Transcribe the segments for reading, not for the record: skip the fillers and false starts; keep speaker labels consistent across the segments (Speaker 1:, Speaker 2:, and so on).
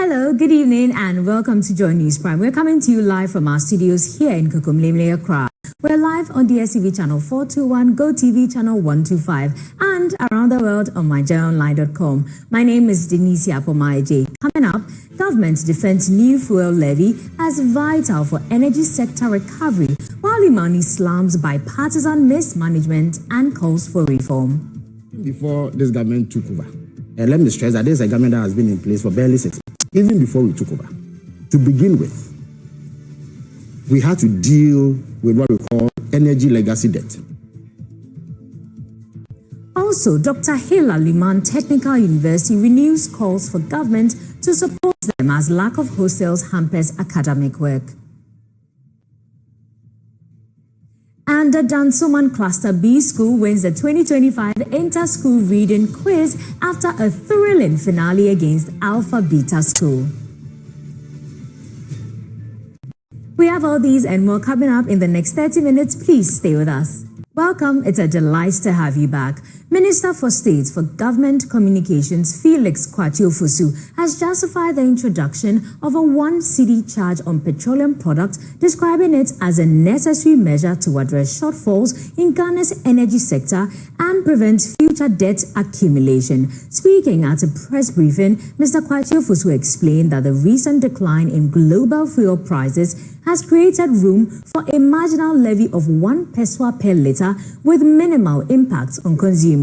Speaker 1: Hello, good evening, and welcome to JoyNews Prime. We're coming to you live from our studios here in Kukumlemle, Accra. We're live on DSTV channel 421, GoTV channel 125, and around the world on myjoyonline.com. My name is Denise Apomaje. Coming up, government defends new fuel levy as vital for energy sector recovery, while Imani slams bipartisan mismanagement and calls for reform.
Speaker 2: Before this government took over, let me stress that this is a government that has been in place for barely 6 months. Even before we took over, to begin with, we had to deal with what we call energy legacy debt.
Speaker 1: Also, Dr. Hila Liman Technical University renews calls for government to support them as lack of hostels hampers academic work. And the Dansoman Cluster B School wins the 2025 Inter-School Reading Quiz after a thrilling finale against Alpha Beta School. We have all these and more coming up in the next 30 minutes. Please stay with us. Welcome. It's a delight to have you back. Minister for State for Government Communications Felix Kwatiofosu has justified the introduction of a 1 cedi charge on petroleum products, describing it as a necessary measure to address shortfalls in Ghana's energy sector and prevent future debt accumulation. Speaking at a press briefing, Mr. Kwatiofosu explained that the recent decline in global fuel prices has created room for a marginal levy of 1 pesewa per litre with minimal impact on consumers.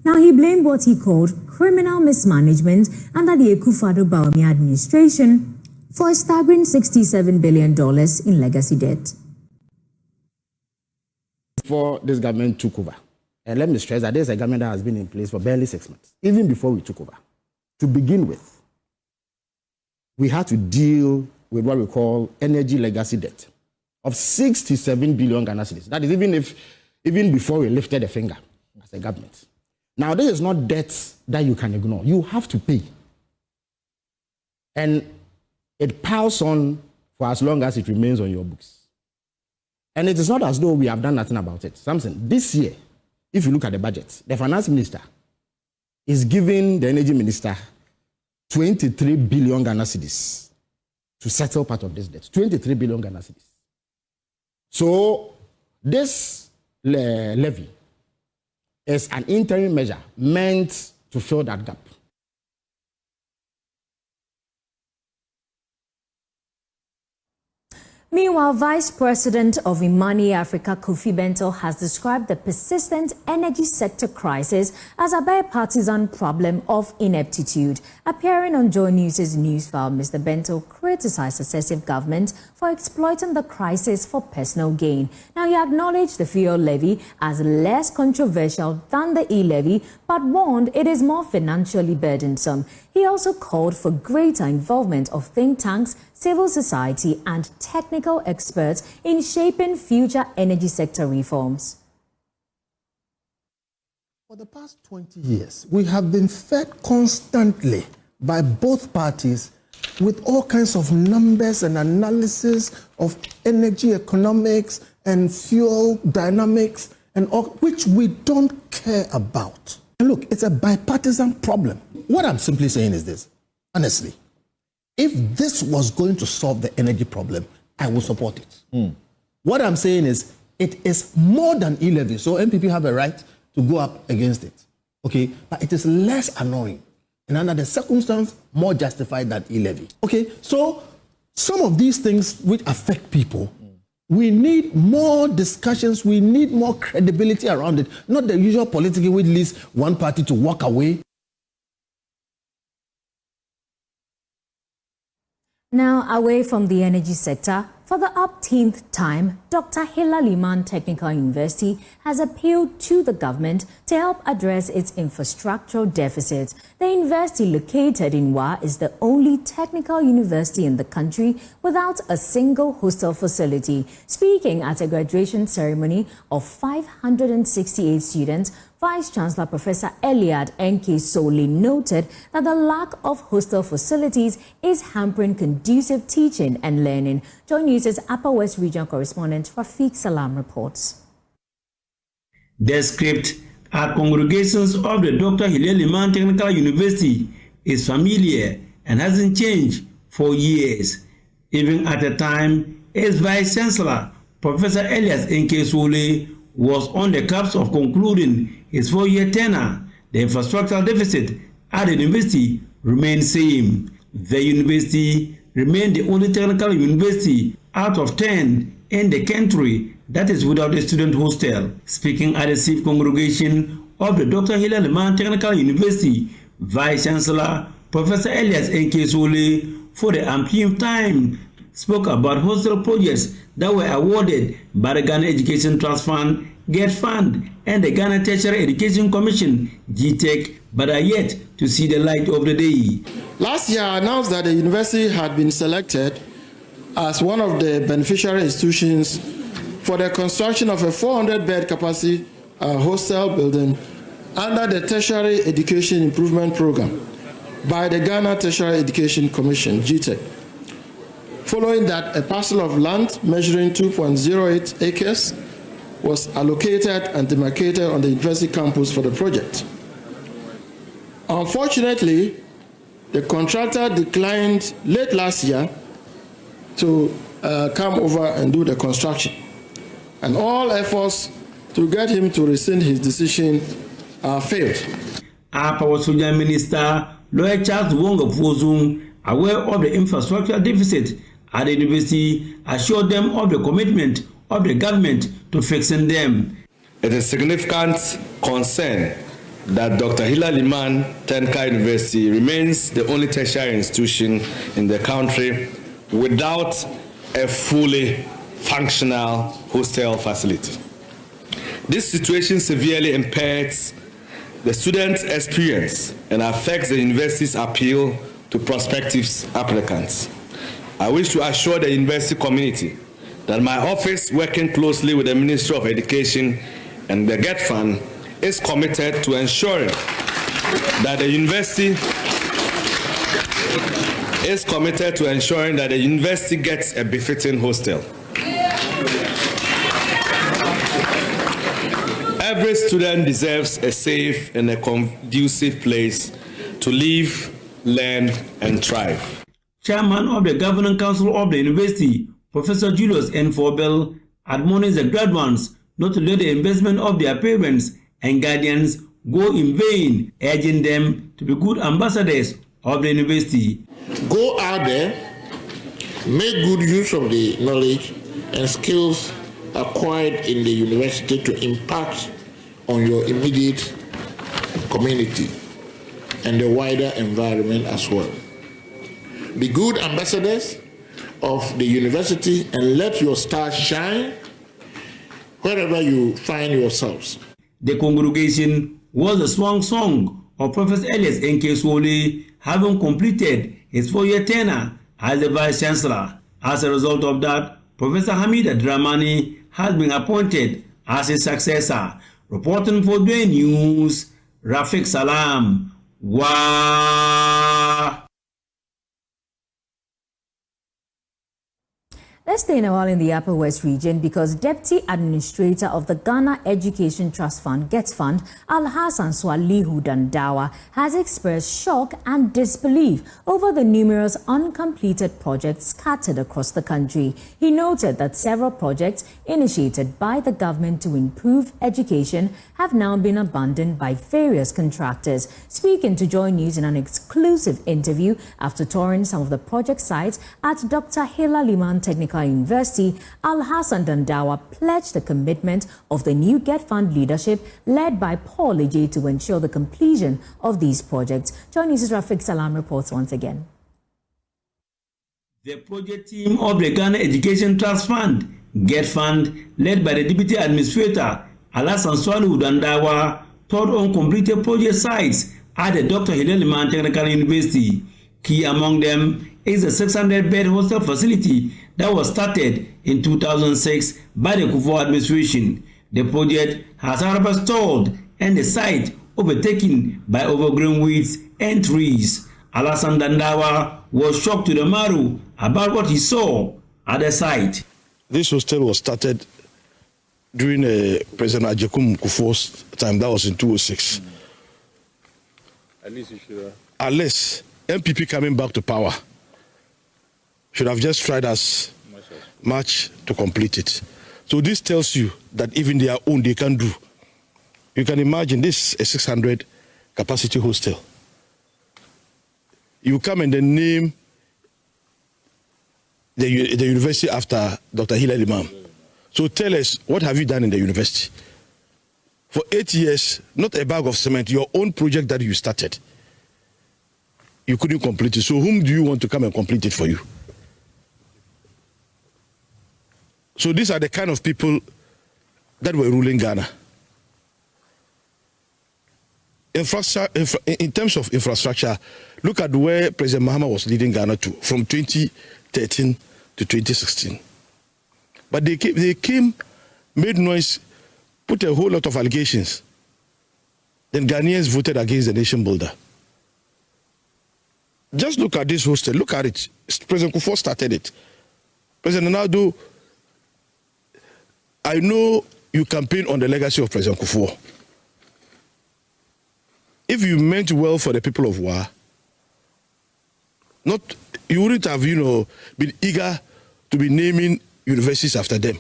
Speaker 1: Now, he blamed what he called criminal mismanagement under the Akufo-Addo administration for a staggering $67 billion in legacy debt.
Speaker 2: Before this government took over, and let me stress that this is a government that has been in place for barely 6 months. Even before we took over, to begin with, we had to deal with what we call energy legacy debt of 67 billion Ghana cedis. That is even before we lifted a finger as a government. Now, this is not debt that you can ignore. You have to pay. And it piles on for as long as it remains on your books. And it is not as though we have done nothing about it. Something, this year, if you look at the budget, the finance minister is giving the energy minister 23 billion Ghana cedis to settle part of this debt. 23 billion Ghana cedis. So, this levy is an interim measure meant to fill that gap.
Speaker 1: Meanwhile, Vice President of Imani Africa, Kofi Bentil, has described the persistent energy sector crisis as a bipartisan problem of ineptitude. Appearing on JoyNews' news file, Mr. Bentil criticized successive government for exploiting the crisis for personal gain. Now, he acknowledged the fuel levy as less controversial than the e-levy, but warned it is more financially burdensome. He also called for greater involvement of think tanks, civil society, and technical experts in shaping future energy sector reforms.
Speaker 3: For the past 20 years, we have been fed constantly by both parties with all kinds of numbers and analysis of energy economics and fuel dynamics, and all, which we don't care about. And look, it's a bipartisan problem. What I'm simply saying is this, honestly, if this was going to solve the energy problem, I will support it. What I'm saying is, it is more than e-levy, so MPP have a right to go up against it, okay? But it is less annoying, and under the circumstance, more justified than e-levy. Okay, so some of these things which affect people, we need more discussions, we need more credibility around it, not the usual politics which leads one party to walk away.
Speaker 1: Now, away from the energy sector, for the upteenth time, Dr. Hila Liman Technical University has appealed to the government to help address its infrastructural deficits. The university, located in Wa, is the only technical university in the country without a single hostel facility. Speaking at a graduation ceremony of 568 students, Vice-Chancellor Professor Eliad N.K. Soli noted that the lack of hostel facilities is hampering conducive teaching and learning. JoyNews' Upper West Region correspondent Rafiq Salam reports.
Speaker 4: The script at congregations of the Dr. Hila Liman Technical University is familiar and hasn't changed for years. Even at the time, as Vice Chancellor, Professor Elias Nkesole was on the cusp of concluding his 4-year tenure, the infrastructural deficit at the university remained same. The university remained the only technical university out of 10 in the country that is without a student hostel. Speaking at the chief congregation of the Dr. Hila Liman Technical University, Vice Chancellor Professor Elias Nkesole, for the umpteenth time, spoke about hostel projects that were awarded by the Ghana Education Trust Fund, GET Fund, and the Ghana Tertiary Education Commission, GTEC, but are yet to see the light of the day.
Speaker 3: Last year, I announced that the university had been selected as one of the beneficiary institutions for the construction of a 400-bed capacity hostel building under the Tertiary Education Improvement Program by the Ghana Tertiary Education Commission, GTEC. Following that, a parcel of land measuring 2.08 acres was allocated and demarcated on the university campus for the project. Unfortunately, the contractor declined late last year to come over and do the construction. And all efforts to get him to rescind his decision failed.
Speaker 4: Our Power Soldier Minister, Lawyer Charles Wonga Fozung, aware of the infrastructure deficit at the university, assured them of the commitment of the government to fixing them.
Speaker 5: It is a significant concern that Dr. Hila Liman Technical University remains the only tertiary institution in the country without a fully functional hostel facility. This situation severely impairs the students' experience and affects the university's appeal to prospective applicants. I wish to assure the university community that my office, working closely with the Ministry of Education and the GET Fund, is committed to ensuring that the university gets a befitting hostel. Every student deserves a safe and a conducive place to live, learn, and thrive.
Speaker 4: Chairman of the Governing Council of the University, Professor Julius N. Forbel, admonished the graduates not to let the investment of their parents and guardians go in vain, urging them to be good ambassadors of the university.
Speaker 6: Go out there, make good use of the knowledge and skills acquired in the university to impact on your immediate community and the wider environment as well. Be good ambassadors of the university and let your star shine wherever you find yourselves.
Speaker 4: The congregation was the swan song of Professor Elias Nkesole, having completed his 4-year tenure as the Vice Chancellor. As a result of that, Professor Hamida Dramani has been appointed as his successor. Reporting for JoyNews, Rafiq Salam. Wow.
Speaker 1: Let's stay in a while in the Upper West region because Deputy Administrator of the Ghana Education Trust Fund, GET Fund, Alhassan Swalihu Dandawa, has expressed shock and disbelief over the numerous uncompleted projects scattered across the country. He noted that several projects initiated by the government to improve education have now been abandoned by various contractors. Speaking to JoyNews in an exclusive interview after touring some of the project sites at Dr. Hila Liman Technical University, Alhassan Dandawa pledged the commitment of the new GET Fund leadership led by Paul Ejay to ensure the completion of these projects. JoyNews' Rafiq Salam reports once again.
Speaker 4: The project team of the Ghana Education Trust Fund, GET Fund, led by the Deputy Administrator, Alhassan Swalihu Dandawa, toured on completed project sites at the Dr. Hila Liman Technical University. Key among them is a 600-bed hostel facility that was started in 2006 by the Kofi administration. The project has however stalled and the site overtaken by overgrown weeds and trees. Alhassan Dandawa was shocked to the marrow about what he saw at the site.
Speaker 7: This hostel was started during President Ajekum Kufuor's time. That was in 2006. At least MPP coming back to power should have just tried as much to complete it. So this tells you that even their own they can do. You can imagine this a 600 capacity hostel. You come and then name the university after Dr. Hilal Imam. So tell us, what have you done in the university? For 8 years, not a bag of cement, your own project that you started, you couldn't complete it. So whom do you want to come and complete it for you? So these are the kind of people that were ruling Ghana. In terms of infrastructure, look at where President Mahama was leading Ghana to from 2013 to 2016. But they came, made noise, put a whole lot of allegations. Then Ghanaians voted against the nation builder. Just look at this hostel. Look at it. President Kufuor started it. President Nadu, I know you campaign on the legacy of President Kufuor. If you meant well for the people of Wa, you wouldn't have, been eager to be naming universities after them.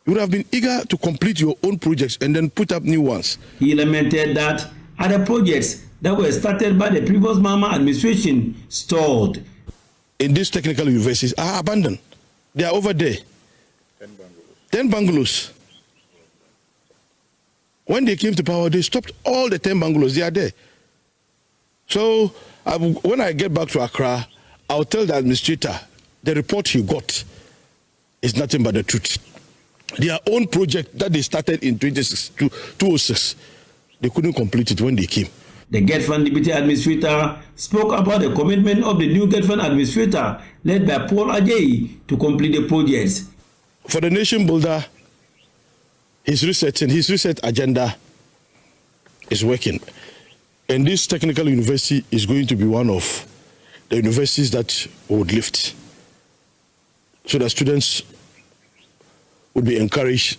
Speaker 7: You would have been eager to complete your own projects and then put up new ones.
Speaker 4: He lamented that other projects that were started by the previous Mahama administration stalled.
Speaker 7: In these technical universities are abandoned. They are over there. 10 bungalows. When they came to power, they stopped all the 10 bungalows. They are there. So when I get back to Accra, I'll tell the administrator the report he got is nothing but the truth. Their own project that they started in 2006, they couldn't complete it when they came.
Speaker 4: The GETFund Deputy Administrator spoke about the commitment of the new GETFund Administrator led by Paul Ajayi to complete the projects.
Speaker 7: For the nation builder, his research agenda is working. And this technical university is going to be one of the universities that would lift, so that students would be encouraged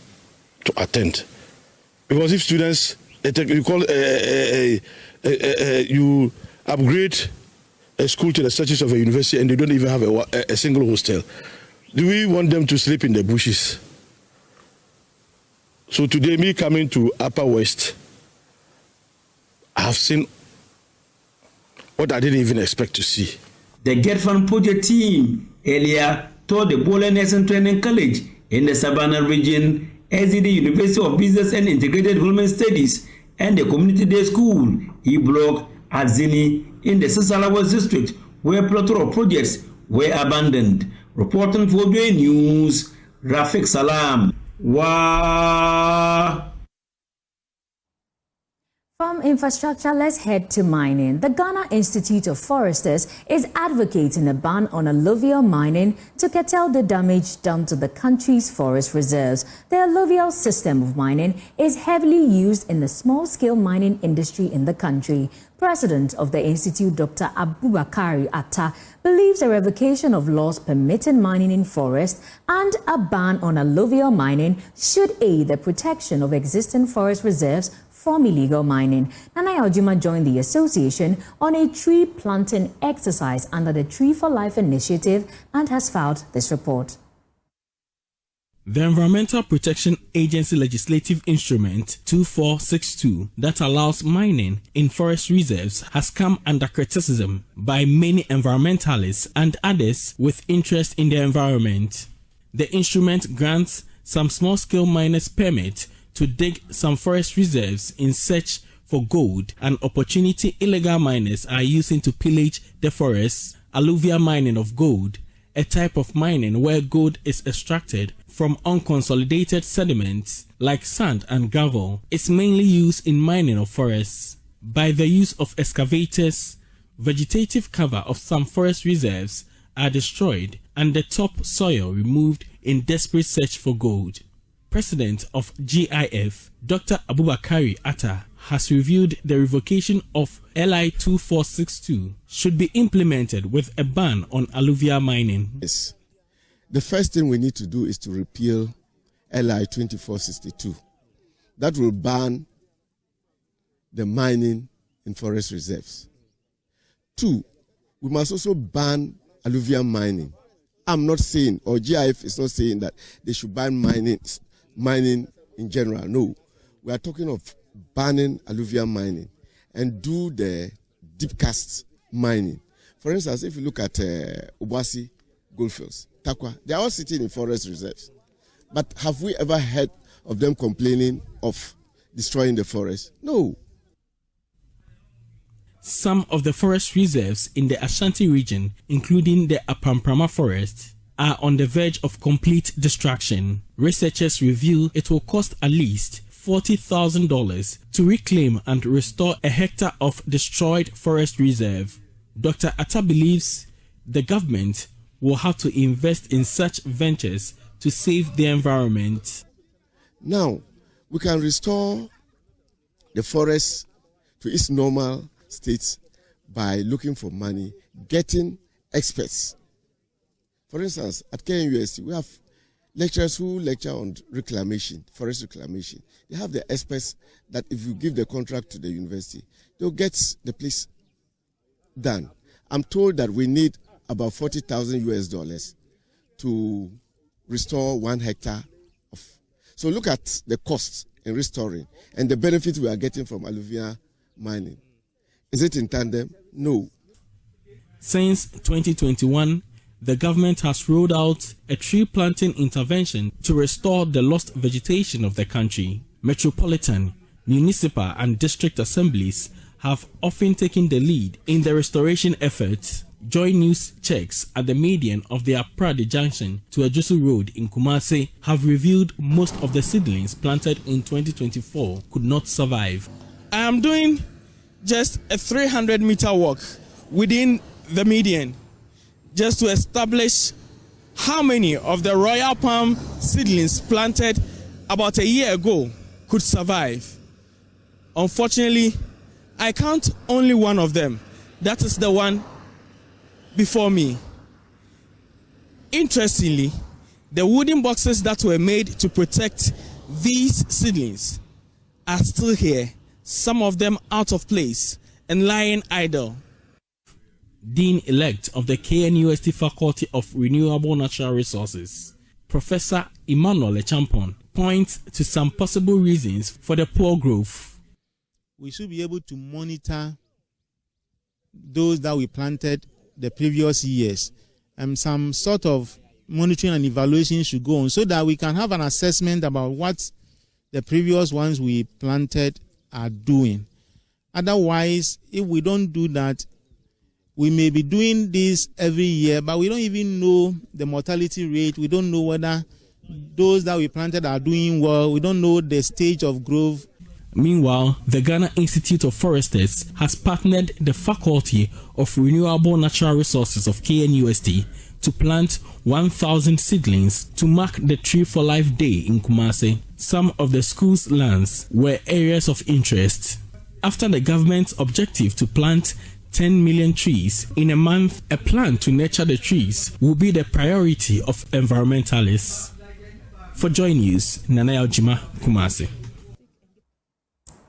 Speaker 7: to attend. Because if students, you upgrade a school to the status of a university and they don't even have a single hostel, do we want them to sleep in the bushes? So today, me coming to Upper West, I have seen what I didn't even expect to see.
Speaker 4: The GETFund project team earlier told the Bola Nelson Training College in the Savannah region, SDD University of Business and Integrated Development Studies, and the Community Day School, E-Block at Zini in the Sisalawas district, where a plethora of projects were abandoned. Reporting for JoyNews, Rafik Salam. Wow.
Speaker 1: From infrastructure, let's head to mining. The Ghana Institute of Foresters is advocating a ban on alluvial mining to curtail the damage done to the country's forest reserves. The alluvial system of mining is heavily used in the small-scale mining industry in the country. President of the Institute, Dr. Abubakar Atta, believes a revocation of laws permitting mining in forest and a ban on alluvial mining should aid the protection of existing forest reserves from illegal mining. Nana Aljuma joined the association on a tree planting exercise under the Tree for Life initiative and has filed this report.
Speaker 8: The Environmental Protection Agency legislative instrument 2462 that allows mining in forest reserves has come under criticism by many environmentalists and others with interest in the environment. The instrument grants some small-scale miners permit to dig some forest reserves in search for gold, an opportunity illegal miners are using to pillage the forests. Alluvial mining of gold, a type of mining where gold is extracted from unconsolidated sediments like sand and gravel, is mainly used in mining of forests. By the use of excavators, vegetative cover of some forest reserves are destroyed and the top soil removed in desperate search for gold. President of GIF, Dr. Abubakar Atta, has reviewed the revocation of LI 2462 should be implemented with a ban on alluvial mining.
Speaker 9: Yes. The first thing we need to do is to repeal LI 2462. That will ban the mining in forest reserves. 2, we must also ban alluvial mining. I'm not saying, or GIF is not saying that they should ban mining in general. No, we are talking of banning alluvial mining and do the deep cast mining. For instance, if you look at Obasi Goldfields, Takwa, they are all sitting in forest reserves. But have we ever heard of them complaining of destroying the forest? No.
Speaker 8: Some of the forest reserves in the Ashanti region, including the Apamprama forest, are on the verge of complete destruction. Researchers reveal it will cost at least $40,000 to reclaim and restore a hectare of destroyed forest reserve. Dr. Atta believes the government will have to invest in such ventures to save the environment.
Speaker 9: Now, we can restore the forest to its normal state by looking for money, getting experts. For instance, at KNUST, we have lecturers who lecture on reclamation, forest reclamation. They have the experts that if you give the contract to the university, they'll get the place done. I'm told that we need about $40,000 to restore 1 hectare of. So look at the cost in restoring and the benefits we are getting from alluvial mining. Is it in tandem? No.
Speaker 8: Since 2021, the government has rolled out a tree planting intervention to restore the lost vegetation of the country. Metropolitan, municipal and district assemblies have often taken the lead in the restoration efforts. JoyNews checks at the median of the Aprade Junction to Ajusu Road in Kumasi have revealed most of the seedlings planted in 2024 could not survive. I am doing just a 300-meter walk within the median just to establish how many of the royal palm seedlings planted about a year ago could survive. Unfortunately, I count only one of them. That is the one before me. Interestingly, the wooden boxes that were made to protect these seedlings are still here, some of them out of place and lying idle. Dean-elect of the KNUST Faculty of Renewable Natural Resources, Professor Emmanuel Echampon, points to some possible reasons for the poor growth.
Speaker 10: We should be able to monitor those that we planted the previous years, and some sort of monitoring and evaluation should go on so that we can have an assessment about what the previous ones we planted are doing. Otherwise, if we don't do that, we may be doing this every year, but we don't even know the mortality rate. We don't know whether those that we planted are doing well. We don't know the stage of growth.
Speaker 8: Meanwhile, the Ghana Institute of Foresters has partnered the Faculty of Renewable Natural Resources of KNUST to plant 1,000 seedlings to mark the Tree for Life Day in Kumasi. Some of the school's lands were areas of interest. After the government's objective to plant 10 million trees in a month, a plan to nurture the trees will be the priority of environmentalists. For JoyNews, Nana Jima, Kumasi.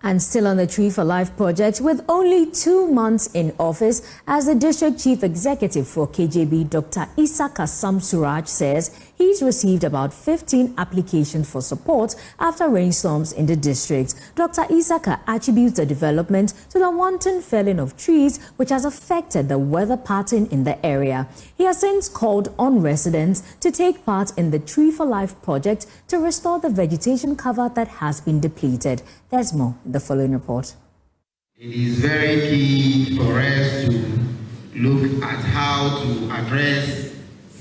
Speaker 1: And still on the Tree for Life project, with only 2 months in office, as the District Chief Executive for KJB, Dr. Isaka Samsuraj, says he's received about 15 applications for support after rainstorms in the district. Dr. Isaka attributes the development to the wanton felling of trees, which has affected the weather pattern in the area. He has since called on residents to take part in the Tree for Life project to restore the vegetation cover that has been depleted. There's more in the following report.
Speaker 11: It is very key for us to look at how to address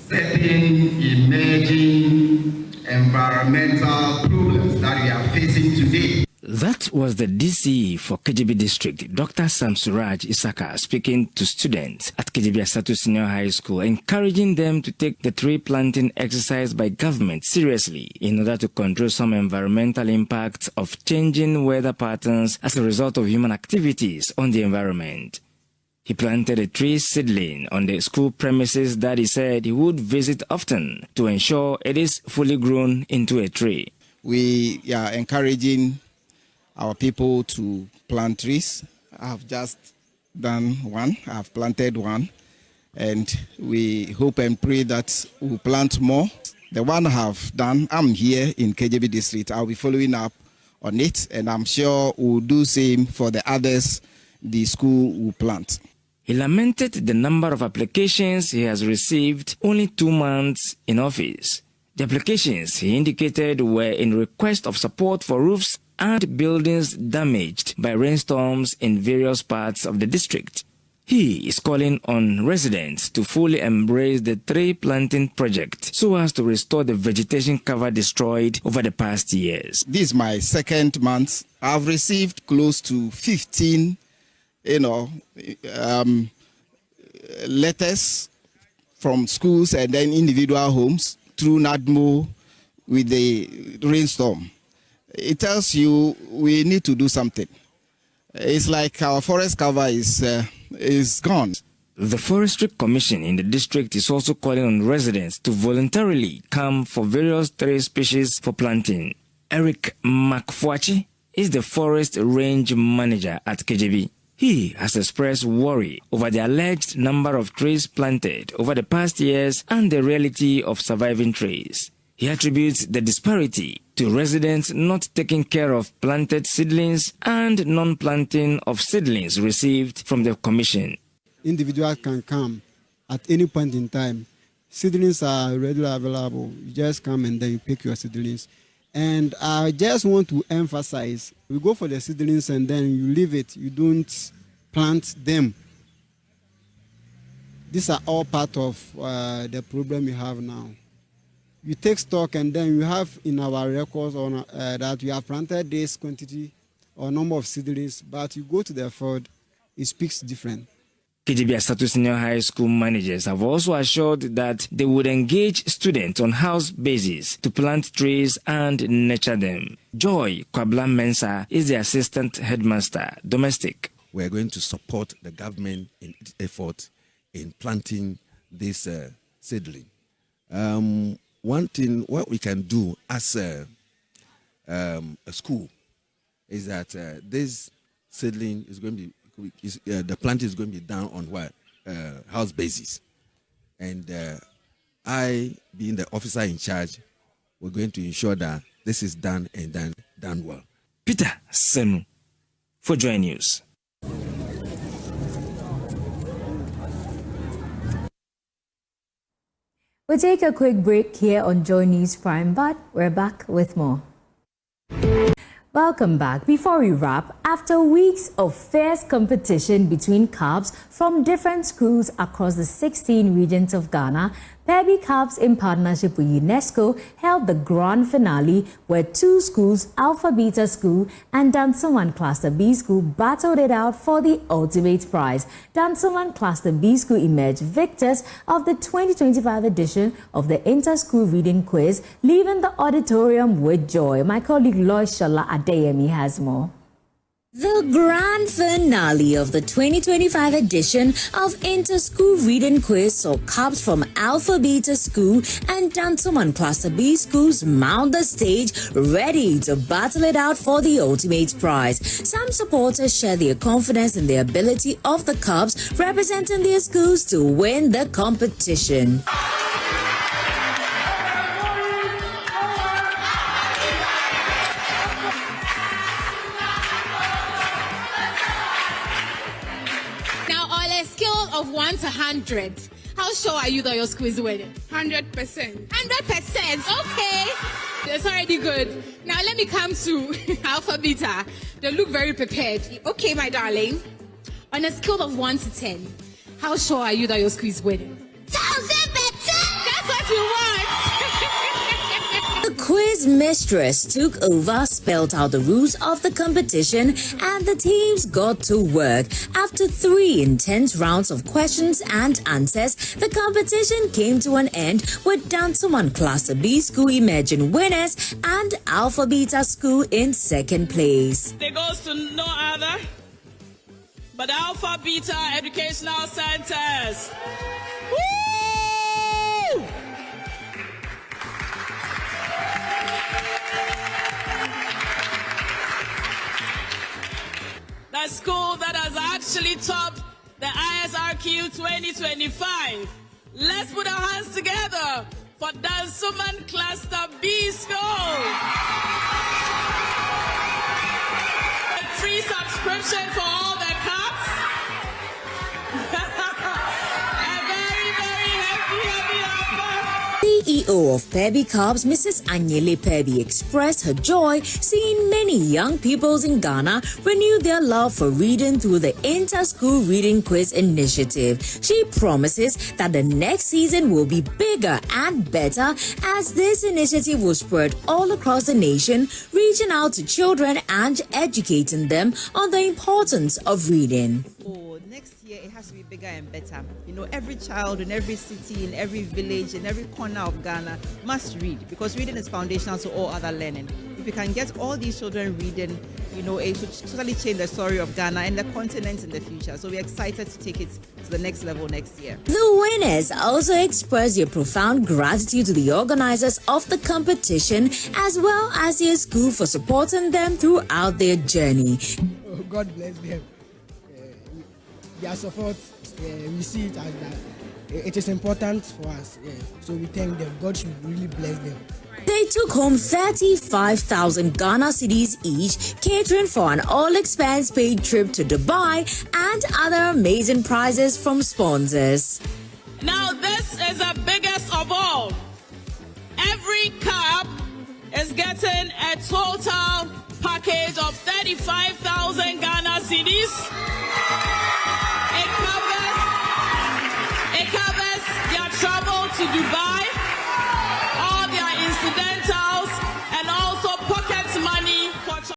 Speaker 11: certain emerging environmental problems that we are facing today.
Speaker 12: That was the DCE for KJB District, Dr. Samsuraj Isaka, speaking to students at KJB Asatu Senior High School, encouraging them to take the tree planting exercise by government seriously in order to control some environmental impacts of changing weather patterns as a result of human activities on the environment. He planted a tree seedling on the school premises that he said he would visit often to ensure it is fully grown into a tree.
Speaker 13: We are encouraging our people to plant trees. I have just done one. I have planted one. and we hope and pray that we'll plant more. The one I have done, I'm here in KJB district. I'll be following up on it, and I'm sure we'll do same for the others the school will plant.
Speaker 12: He lamented the number of applications he has received only 2 months in office. The applications he indicated were in request of support for roofs and buildings damaged by rainstorms in various parts of the district. He is calling on residents to fully embrace the tree planting project so as to restore the vegetation cover destroyed over the past years.
Speaker 13: This is my second month. I've received close to 15, letters from schools and then individual homes through NADMO with the rainstorm. It tells you we need to do something. It's like our forest cover is gone.
Speaker 12: The Forestry Commission in the district is also calling on residents to voluntarily come for various tree species for planting. Eric Makfuachi is the forest range manager at KJB. He has expressed worry over the alleged number of trees planted over the past years and the reality of surviving trees. He attributes the disparity to residents not taking care of planted seedlings and non-planting of seedlings received from the commission.
Speaker 14: Individuals can come at any point in time. Seedlings are readily available. You just come and then you pick your seedlings. And I just want to emphasize, we go for the seedlings and then you leave it. You don't plant them. These are all part of the problem we have now. You take stock and then you have in our records on, that we have planted this quantity or number of seedlings, but you go to the field, it speaks different.
Speaker 12: KJB Asatu Senior High School managers have also assured that they would engage students on house basis to plant trees and nurture them. Joy Kwabla Mensa is the assistant headmaster, domestic.
Speaker 15: We are going to support the government in its effort in planting this seedling. One thing what we can do as a school is that this seedling is going to be the plant is going to be done on what house basis, and I, being the officer in charge, we're going to ensure that this is done and done well.
Speaker 12: Peter Senu for JoyNews.
Speaker 1: We'll take a quick break here on JoyNews Prime, but we're back with more. Welcome back. Before we wrap, after weeks of fierce competition between CABs from different schools across the 16 regions of Ghana, Pebi CABs in partnership with UNESCO held the grand finale where two schools, Alpha Beta School and Dumsor Cluster B School, battled it out for the ultimate prize. Dumsor Cluster B School emerged victors of the 2025 edition of the Inter-School Reading Quiz, leaving the auditorium with joy. My colleague Loy Shola Adeyemi has more.
Speaker 16: The grand finale of the 2025 edition of Inter-School Reading Quiz saw CABs from Alpha Beta School and Dumsor Cluster B Schools mount the stage, ready to battle it out for the ultimate prize. Some supporters share their confidence in the ability of the CABs representing their schools to win the competition.
Speaker 17: Of 1 to 100, how sure are you that your school is winning? 100%. 100%. Okay, that's already good. Now let me come to Alpha Beta. They look very prepared. Okay, my darling. On a scale of 1 to 10, how sure are you that your school is winning? 1,000%. That's what you want.
Speaker 16: The quiz mistress took over, spelled out the rules of the competition, and the teams got to work. After 3 intense rounds of questions and answers, the competition came to an end with Dumsor Cluster B School emerging winners and Alpha Beta School in second place.
Speaker 18: It goes to no other but Alpha Beta Educational Centers. Woo! The school that has actually topped the ISRQ 2025. Let's put our hands together for Dumsor Cluster B School. A free subscription for all the cups. A very, very happy
Speaker 16: CEO of Pebi Cubs, Mrs. Anyele Pebi, expressed her joy seeing many young pupils in Ghana renew their love for reading through the Inter-School Reading Quiz initiative. She promises that the next season will be bigger and better as this initiative will spread all across the nation, reaching out to children and educating them on the importance of reading.
Speaker 19: Next year, it has to be bigger and better. You know, every child in every city, in every village, in every corner of Ghana must read, because reading is foundational to all other learning. If we can get all these children reading, you know, it would totally change the story of Ghana and the continent in the future. So we're excited to take it to the next level next year.
Speaker 16: The winners also expressed their profound gratitude to the organizers of the competition as well as their school for supporting them throughout their journey.
Speaker 20: Oh, God bless them. Their support, we see it as that it is important for us. So we thank them. God should really bless them.
Speaker 16: They took home 35,000 Ghana cedis each, catering for an all-expense-paid trip to Dubai and other amazing prizes from sponsors.
Speaker 18: Now this is the biggest of all. Every cup is getting a total package of 35,000